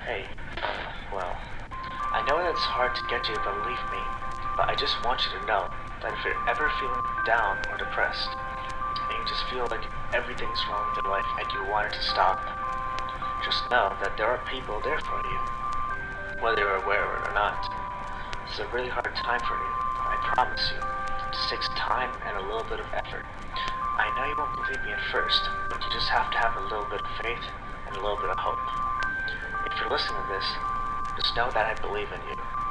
Hey, well, I know that it's hard to get you to believe me, but I just want you to know that if you're ever feeling down or depressed, and you just feel like everything's wrong with your life and you want it to stop, just know that there are people there for you, whether you're aware of it or not. It's a really hard time for you, I promise you. It just takes time and a little bit of effort. I know you won't believe me at first, but you just have to have a little bit of faith and a little bit of hope. If you're listening to this, just know that I believe in you.